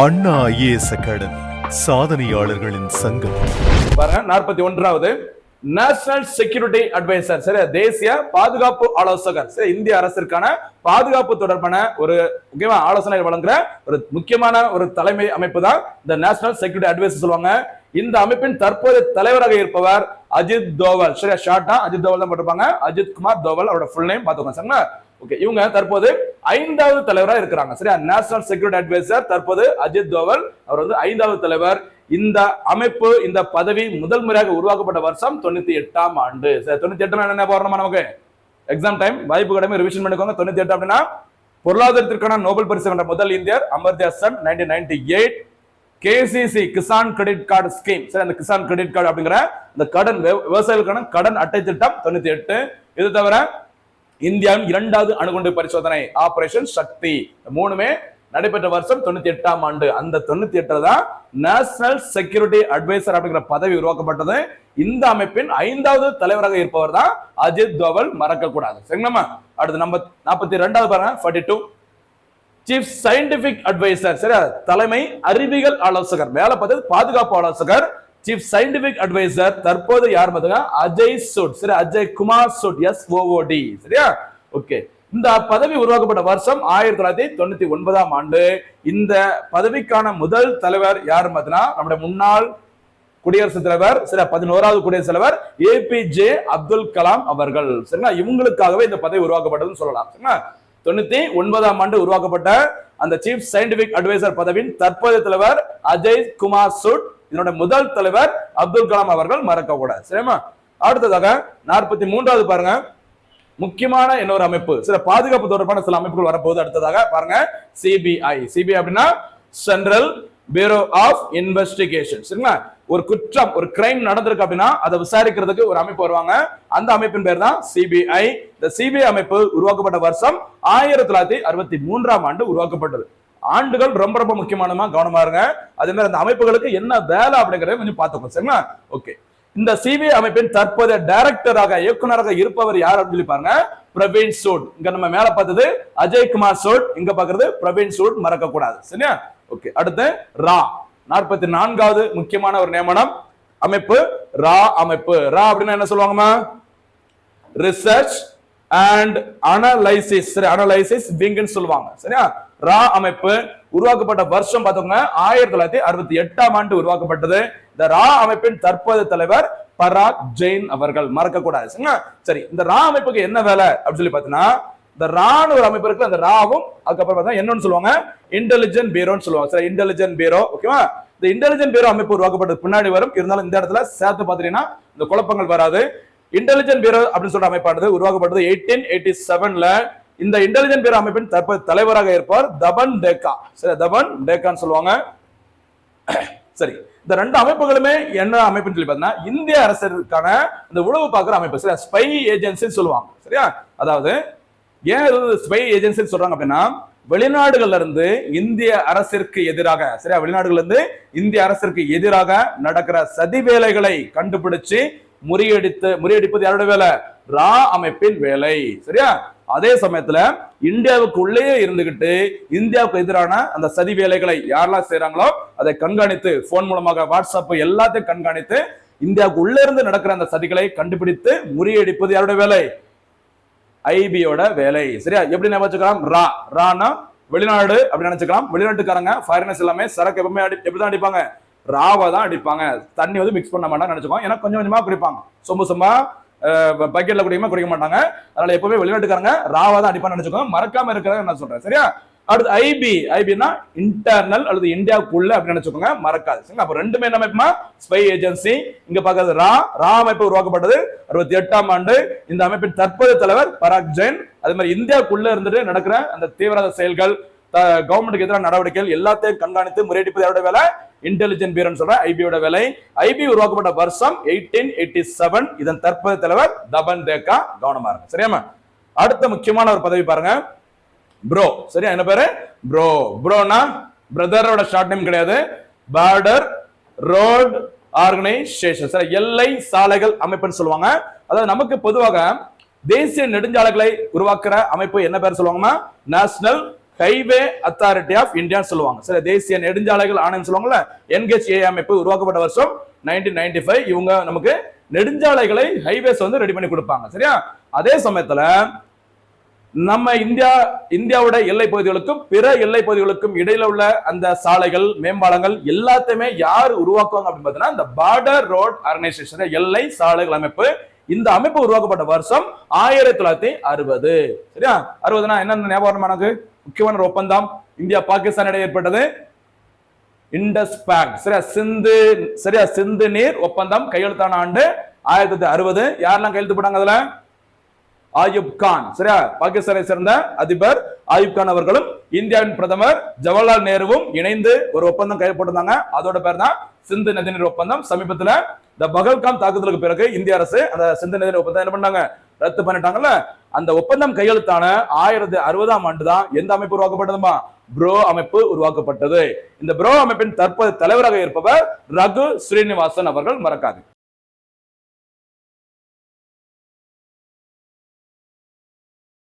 அண்ணா IAS academy சாதனையாளர்களின் சங்கம். பாருங்க 41வது national security advisor, சரி, தேசிய பாதுகாப்பு ஆலோசகர், சரி, இந்திய அரசிற்கான பாதுகாப்பு தொடர்பான ஒரு முக்கியமான ஆலோசனை வழங்குற ஒரு முக்கியமான ஒரு தலைமை அமைப்பு தான் இந்த நேஷனல் செக்யூரிட்டி அட்வைசர் சொல்லுவாங்க. இந்த அமைப்பின் தற்போதைய தலைவராக இருப்பவர் அஜித் தோவல். சரியா, ஷார்ட்டா அஜித் தோவல் தான் போட்டிருப்பாங்க. அஜித் குமார் தோவல், அவரோட ஃபுல் நேம் பாத்துக்கோங்க. சரிங்களா, ஓகே. இவங்க தற்போது 5வது தலைவராக இருக்கிறாங்க. சரியா, நேஷனல் செக்யூரிட்டி அட்வைசர் தற்போது அஜித் தோவல், அவர் 5வது தலைவர். இந்த அமைப்பு, இந்த பதவி முதல் முறையாக உருவாக்கப்பட்ட வருஷம் 98ஆம் ஆண்டு. 98 என்ன போறோம் நமக்கு எக்ஸாம் டைம் வாய்ப்பு கடமை ரிவிஷன் பண்ணிக்கோங்க. 98 அப்படின்னா பொருளாதாரத்திற்கான நோபல் பரிசு வென்ற முதல் இந்தியர் Amartya Sen 1998. KCC Kisan credit card scheme, சரி, அந்த கிசான் கிரெடிட் கார்டு அப்படிங்கிற இந்த கடன் விவசாயிகளுக்கான கடன் அட்டை திட்டம் 98. இது தவிர இந்தியாவின் 2வது அணுகுண்டு பரிசோதனை ஆபரேஷன் சக்தி, மூணுமே நடைபெற்ற வருஷம் 98ஆம் ஆண்டு. அந்த 98 தான் நேஷனல் செக்யூரிட்டி அட்வைசர் அப்படிங்கிற பதவி உருவாக்கப்பட்டது. இந்த அமைப்பின் 5வது தலைவராக இருப்பவர் தான் அஜித் தோவல், மறக்க கூடாது. சரிங்களா, அடுத்து நம்ம 42வது பாருங்க, 42 சீஃப் சயின்டிபிக் அட்வைசர், சரி, தலைமை அறிவியல் ஆலோசகர், வேலை பார்த்தது பாதுகாப்பு ஆலோசகர். சீஃப் சயின்டிபிக் அட்வைசர் தற்போது யார் பார்த்தீங்க, அஜய் சூட், சரி, அஜய் குமார் சூட், SOOD. சரியா, ஓகே. இந்த பதவி உருவாக்கப்பட்ட வருஷம் 1999ஆம் ஆண்டு. இந்த பதவிக்கான முதல் தலைவர் யார் பார்த்தீங்கன்னா நம்முடைய முன்னாள் குடியரசுத் தலைவர், சரி, 11வது குடியரசுத் தலைவர் APJ அப்துல் கலாம் அவர்கள். சரிங்களா, இவங்களுக்காகவே இந்த பதவி உருவாக்கப்பட்டதுன்னு சொல்லலாம். சரிங்களா, 99ஆம் ஆண்டு உருவாக்கப்பட்ட அந்த சீஃப் சயின்டிபிக் அட்வைசர் பதவியின் தற்போதைய தலைவர் அஜய் குமார் சூட், இதனோட முதல் தலைவர் அப்துல் கலாம் அவர்கள், மறக்க கூடாது. சரிமா, அடுத்ததாக 43வது பாருங்க, முக்கியமான இன்னொரு அமைப்பு, சில பாதுகாப்பு தொடர்பான சில அமைப்புகள் வரப்போகுது. அடுத்ததாக பாருங்க, CBI. CBI அப்படின்னா சென்ட்ரல் பியூரோ ஆஃப் இன்வெஸ்டிகேஷன். சரிங்களா, ஒரு குற்றம், ஒரு கிரைம் நடந்திருக்கு அப்படின்னா அதை விசாரிக்கிறதுக்கு ஒரு அமைப்பு வருவாங்க. அந்த அமைப்பின் பேர் தான் CBI. இந்த CBI அமைப்பு உருவாக்கப்பட்ட வருஷம் 1963ஆம் ஆண்டு உருவாக்கப்பட்டது. ஆண்டுகள் ரொம்ப ரொம்ப முக்கியமானமா கவனமா இருங்க. அதே மாதிரி அந்த அமைப்புகளுக்கு என்ன வேலை அப்படிங்கறத கொஞ்சம் பார்த்துக்கோங்க. சரிங்களா, ஓகே. இந்த CBI அமைப்பின் தற்போதைய டைரக்டராக, இயக்குநராக இருப்பவர் யார் அப்படின்னு சொல்லி பாருங்க, பிரவீன் சூட். இங்க நம்ம மேல பார்த்தது அஜய் குமார் சூட், இங்க பாக்குறது பிரவீன் சூட், மறக்க கூடாது. சரியா, ஓகே. அடுத்து ரா, 44வது முக்கியமான ஒரு நியமனம் அமைப்பு ரா அமைப்பு. ரா அப்படின்னா என்ன சொல்லுவாங்கம்மா, ரிசர்ச் அண்ட் அனலைசிஸ், சரி, அனலைசிஸ் விங்னு சொல்லுவாங்க. சரியா, ரா அமைப்பு உருவாக்கப்பட்ட வருஷம் பார்த்தோங்க 1968ஆம் ஆண்டு உருவாக்கப்பட்டது. இந்த ரா அமைப்பின் தற்போதைய தலைவர் பராக் ஜெயின் அவர்கள், மறக்க கூடாது. சரி, இந்த ரா அமைப்புக்கு என்ன வேலை அப்படின்னு சொல்லி பார்த்தீங்கன்னா, இந்த ராணுவ ஒரு அமைப்பு இருக்கு, அந்த ராவும் அதுக்கப்புறம் பார்த்தா என்னன்னு சொல்லுவாங்க, இன்டெலிஜென்ட் பியூரோன்னு சொல்லுவாங்க. சரி, இன்டெலிஜென்ட் பியூரோ, ஓகேவா. இந்த இன்டெலிஜென்ட் பியூரோ அமைப்பு உருவாக்கப்பட்டது பின்னாடி வரும், இருந்தாலும் இந்த இடத்துல சேர்த்து பார்த்தீங்கன்னா இந்த குழப்பங்கள் வராது. இன்டெலிஜென்ட் பியூரோ அப்படின்னு சொல்ற அமைப்பானது உருவாக்கப்பட்டது 1887ல. இந்த இன்டெலிஜென்ட் பியூரோ அமைப்பின் தற்போது தலைவராக இருப்பார் தபன் டேக்கா. சரி, தபன் டேக்கான்னு சொல்லுவாங்க. சரி, இந்த 2 அமைப்புகளுமே என்ன அமைப்புன்னு சொல்லி பார்த்தீங்கன்னா, இந்திய அரசிற்கான இந்த உளவு பார்க்குற அமைப்பு, சரியா, ஸ்பை ஏஜென்சின்னு சொல்லுவாங்க. சரியா, அதாவது ஏன் ஸ்பை ஏஜென்சின்னு சொல்றாங்க அப்படின்னா, வெளிநாடுகள்ல இருந்து இந்திய அரசிற்கு எதிராக, சரியா, வெளிநாடுகள்ல இருந்து இந்திய அரசிற்கு எதிராக நடக்கிற சதி வேலைகளை கண்டுபிடிச்சு முறியடிப்பது யாரோட வேலை, ரா அமைப்பின் வேலை. சரியா, அதே சமயத்துல இந்தியாவுக்கு உள்ளே இருந்துகிட்டு இந்தியாவுக்கு எதிரான அந்த சதி வேலைகளை யாரெல்லாம் செய்யறாங்களோ அதை கண்காணித்து, போன் மூலமாக, வாட்ஸ்அப் எல்லாத்தையும் கண்காணித்து இந்தியாவுக்கு உள்ள இருந்து நடக்கிற அந்த சதிகளை கண்டுபிடித்து முறியடிப்பது யாரோட வேலை, IBயோட வேலை. சரியா, எப்படி நினைச்சுக்கலாம், ரா, ரானா வெளிநாடு அப்படி நினைச்சுக்கலாம். வெளிநாட்டுக்காரங்க ஃபாரினர்ஸ் எல்லாமே சரக்கு எப்பவுமே எப்படிதான் அடிப்பாங்க, ராவா தான் அடிப்பாங்க. தண்ணி மிக்ஸ் பண்ண மாட்டாங்க நினைச்சுக்கோங்க, ஏன்னா கொஞ்சம் கொஞ்சமா குடிப்பாங்க. சொம்பு பக்கெட்ல குடிக்க மாட்டாங்க. அதனால எப்பவுமே வெளிநாட்டுக்காரங்க ராவா தான் அடிப்பான்னு நினைச்சுக்கோங்க, மறக்காம இருக்கிறத நான் சொல்றேன். சரியா, அடுத்து IBனா இன்டர்னல் அல்லது இந்தியாவுக்குள்ள அப்படின்னு நினைச்சுக்கோங்க, மறக்காது. சரிங்களா, அப்ப ரெண்டுமே என்ன அமைப்புமா, ஸ்பை ஏஜென்சி. இங்க பாக்குறது ரா அமைப்பு உருவாக்கப்பட்டது 68ஆம் ஆண்டு. இந்த அமைப்பின் தற்போதைய தலைவர் பராக் ஜெயின். அதே மாதிரி இந்தியாவுக்குள்ள இருந்துட்டு நடக்கிற அந்த தீவிரவாத செயல்கள், கவர்மெண்ட்டுக்கு எதிரான நடவடிக்கைகள் எல்லாத்தையும் கண்காணித்து முறையடிப்பது யாரோட வேலை, இன்டெலிஜென்ட் பியூரோன்னு சொல்ற IBயோட வேலை. IB உருவாக்கப்பட்ட வருஷம் 1887. இதன் தற்போதைய தலைவர் தபன் டேக்கா, கவனமா இருக்கு. சரியாமா, அடுத்த முக்கியமான ஒரு பதவி பாருங்க, ப்ரோ. சரியா, என்ன பேரு, ப்ரோ. ப்ரோனா பிரதரோட ஷார்ட் நேம் கிடையாது, பார்டர் ரோட் ஆர்கனைசேஷன், சரி, எல்லை சாலைகள் அமைப்புன்னு சொல்லுவாங்க. அதாவது நமக்கு பொதுவாக தேசிய நெடுஞ்சாலைகளை உருவாக்குற அமைப்பு என்ன பேர் சொல்லுவாங்கன்னா, நேஷனல் ஹைவே அத்தாரிட்டி ஆஃப் இந்தியான்னு சொல்லுவாங்க. சரி, தேசிய நெடுஞ்சாலைகள் ஆணையம் சொல்லுவாங்கல்ல, NHAI அமைப்பு உருவாக்கப்பட்ட வருஷம் 1995. இவங்க நமக்கு நெடுஞ்சாலைகளை ஹைவேஸ் வந்து ரெடி பண்ணி கொடுப்பாங்க. சரியா? அதே சமயத்துல நம்ம இந்தியாவோட எல்லை பகுதிகளுக்கும் பிற எல்லை பகுதிகளுக்கும் இடையில உள்ள அந்த சாலைகள், மேம்பாலங்கள் எல்லாத்தையுமே யார் உருவாக்குவாங்க அப்படின்னு பார்த்தீங்கன்னா இந்த பார்டர் ரோட் ஆர்கனைசேஷன், எல்லை சாலைகள் அமைப்பு. இந்த அமைப்பு உருவாக்கப்பட்ட வருஷம் 1960. சரியா? 60னா என்ன ஞாபகம்? எனக்கு முக்கியமான ஒரு ஒப்பந்தம் இந்தியா பாகிஸ்தான் இடையே ஏற்பட்டது, இண்டஸ் பேக். சரியா? சிந்து நீர் ஒப்பந்தம் கையெழுத்தான ஆண்டு 1960. யாரெல்லாம் கையெழுத்து போட்டாங்க அதுல? ஆயுப் கான். சரியா? பாகிஸ்தானை சேர்ந்த அதிபர் ஆயுப் கான் அவர்களும் இந்தியாவின் பிரதமர் ஜவஹர்லால் நேருவும் இணைந்து ஒரு ஒப்பந்தம் கையெழுத்திருந்தாங்க. அதோட பேர் தான் சிந்து நதிநீர் ஒப்பந்தம். சமீபத்துல இந்த பகல்காம் தாக்குதலுக்கு பிறகு இந்திய அரசு அந்த சிந்து நதிநீர் ஒப்பந்தம் என்ன பண்ணாங்க? ரத்து பண்ணிட்டாங்கல்ல. அந்த ஒப்பந்தம் கையெழுத்தான 1960ஆம் ஆண்டு தான் எந்த அமைப்பு உருவாக்கப்பட்டதுமா? ப்ரோ அமைப்பு உருவாக்கப்பட்டது. இந்த ப்ரோ அமைப்பின் தற்போது தலைவராக இருப்பவர் ரகு ஸ்ரீனிவாசன் அவர்கள். மறக்காது.